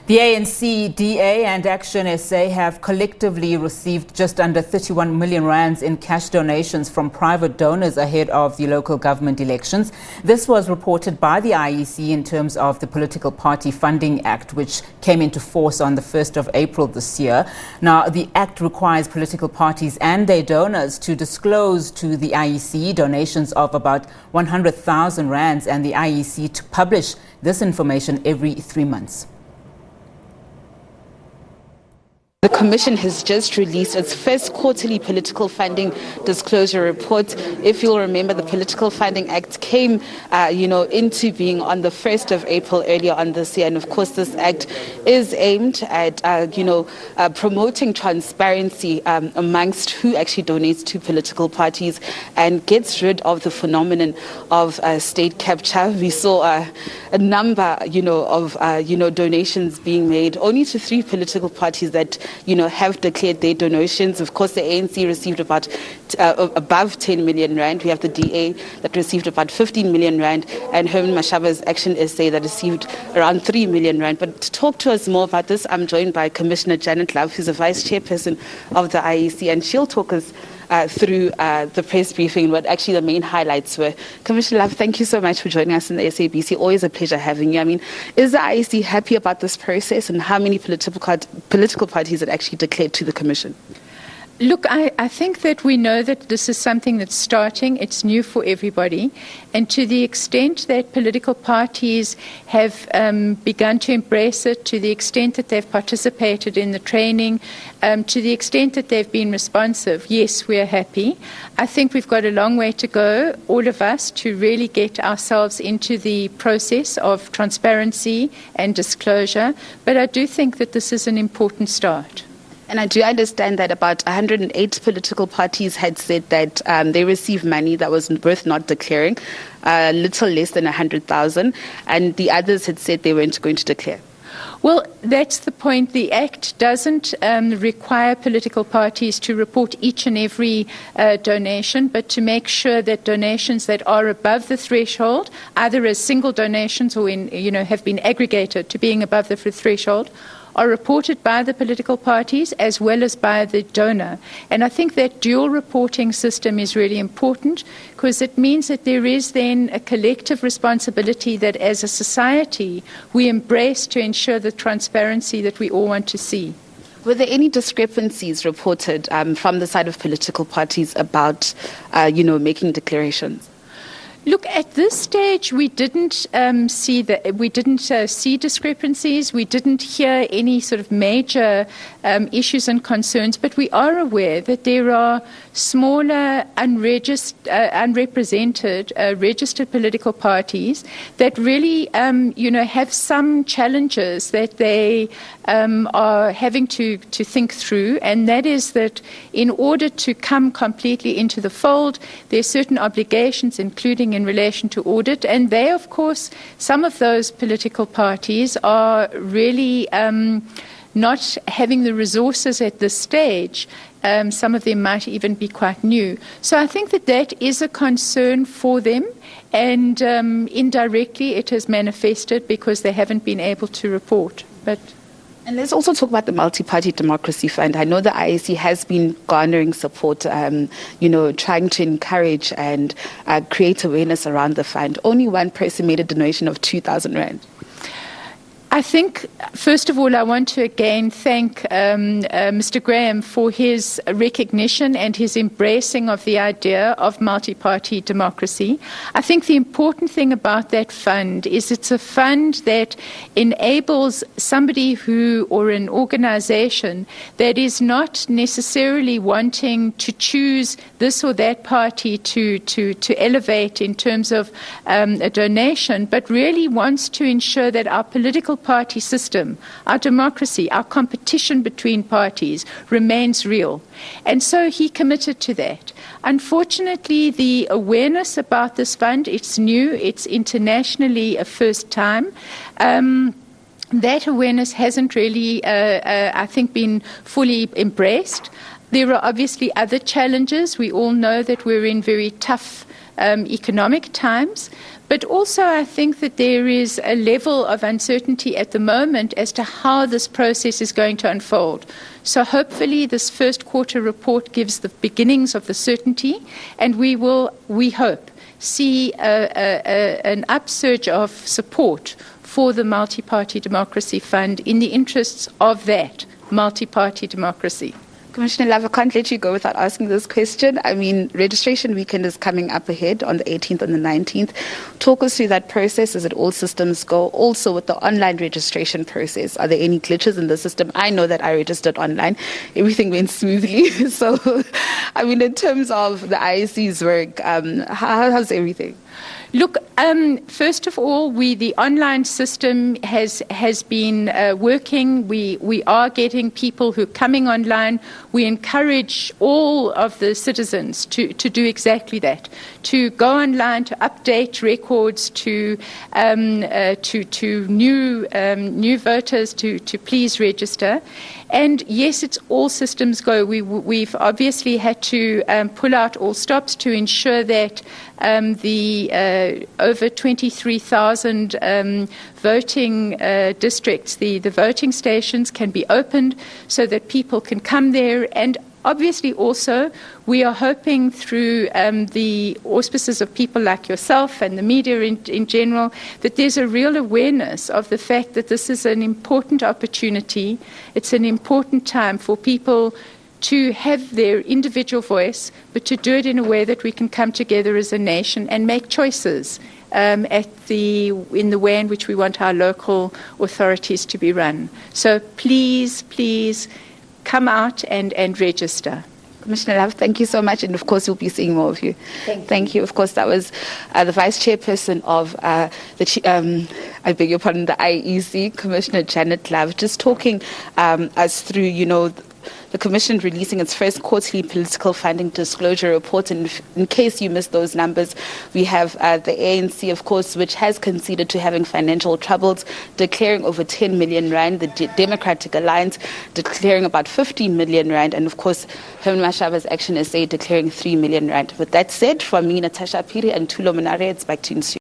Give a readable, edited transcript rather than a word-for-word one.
The ANC, DA and Action SA have collectively received just under 31 million rands in cash donations from private donors ahead of the local government elections. This was reported by the IEC in terms of the Political Party Funding Act, which came into force on the 1st of April this year. Now, the Act requires political parties and their donors to disclose to the IEC donations of about 100,000 rands and the IEC to publish this information every 3 months. The Commission has just released its first quarterly political funding disclosure report. If you'll remember, the Political Funding Act came, into being on the 1st of April earlier on this year. And of course, this act is aimed at, promoting transparency amongst who actually donates to political parties and gets rid of the phenomenon of state capture. We saw a number, of donations being made only to 3 political parties that have declared their donations. Of course, the ANC received about above 10 million rand. We have the DA that received about 15 million rand, and Herman Mashaba's Action SA that received around 3 million rand. But to talk to us more about this, I'm joined by Commissioner Janet Love, who's the Vice Chairperson of the IEC, and she'll talk us through the press briefing, what actually the main highlights were. Commissioner Love, thank you so much for joining us in the SABC. Always a pleasure having you. I mean, is the IEC happy about this process, and how many political parties had actually declared to the Commission? Look, I think that we know that this is something that's starting. It's new for everybody. And to the extent that political parties have begun to embrace it, to the extent that they've participated in the training, to the extent that they've been responsive, yes, we're happy. I think we've got a long way to go, all of us, to really get ourselves into the process of transparency and disclosure. But I do think that this is an important start. And I do understand that about 108 political parties had said that they received money that was worth not declaring, a little less than 100,000, and the others had said they weren't going to declare. Well, that's the point. The Act doesn't require political parties to report each and every donation, but to make sure that donations that are above the threshold, either as single donations or have been aggregated to being above the threshold, are reported by the political parties as well as by the donor. And I think that dual reporting system is really important, because it means that there is then a collective responsibility that as a society we embrace to ensure the transparency that we all want to see. Were there any discrepancies reported from the side of political parties about, making declarations? Look, at this stage, we didn't see discrepancies. We didn't hear any sort of major issues and concerns, but we are aware that there are smaller, unrepresented, registered political parties that really, have some challenges that they are having to think through, and that is that in order to come completely into the fold, there are certain obligations, including in relation to audit, and they, of course, some of those political parties are really not having the resources at this stage. Some of them might even be quite new. So I think that is a concern for them, and indirectly it has manifested because they haven't been able to report. And let's also talk about the Multi-Party Democracy Fund. I know the IEC has been garnering support, trying to encourage and create awareness around the fund. Only one person made a donation of 2,000 rand. I think, first of all, I want to again thank Mr. Graham for his recognition and his embracing of the idea of multi-party democracy. I think the important thing about that fund is it's a fund that enables somebody or an organization that is not necessarily wanting to choose this or that party to elevate in terms of a donation, but really wants to ensure that our political party system, our democracy, our competition between parties remains real. And so he committed to that. Unfortunately, the awareness about this fund, it's new, it's internationally a first time. That awareness hasn't really, I think, been fully embraced. There are obviously other challenges. We all know that we're in very tough economic times. But also I think that there is a level of uncertainty at the moment as to how this process is going to unfold. So hopefully this first quarter report gives the beginnings of the certainty, and we will, we hope, see an upsurge of support for the Multi-Party Democracy Fund in the interests of that multi-party democracy. Commissioner Love, I can't let you go without asking this question. I mean, registration weekend is coming up ahead on the 18th and the 19th. Talk us through that process. Is it all systems go? Also, with the online registration process, are there any glitches in the system? I know that I registered online. Everything went smoothly. So, I mean, in terms of the IEC's work, how's everything? Look, first of all, the online system has been working. We are getting people who are coming online. We encourage all of the citizens to do exactly that, to go online, to update records, to new voters to please register. And yes, it's all systems go. We've obviously had to pull out all stops to ensure that the over 23,000 voting districts, the voting stations can be opened so that people can come there. And obviously also we are hoping through the auspices of people like yourself and the media in general that there's a real awareness of the fact that this is an important opportunity. It's an important time for people to have their individual voice, but to do it in a way that we can come together as a nation and make choices in the way in which we want our local authorities to be run. So please come out and register. Commissioner Love, thank you so much, and of course we'll be seeing more of you. Thank you. Of course, that was the Vice Chairperson of the IEC, Commissioner Janet Love, just talking us through, the Commission releasing its first quarterly political funding disclosure report. And in case you missed those numbers, we have the ANC, of course, which has conceded to having financial troubles, declaring over 10 million rand, the Democratic Alliance declaring about 15 million rand, and of course, Herman Mashaba's Action SA declaring 3 million rand. With that said, from me, Natasha Piri and Tulo Minare, it's back to you.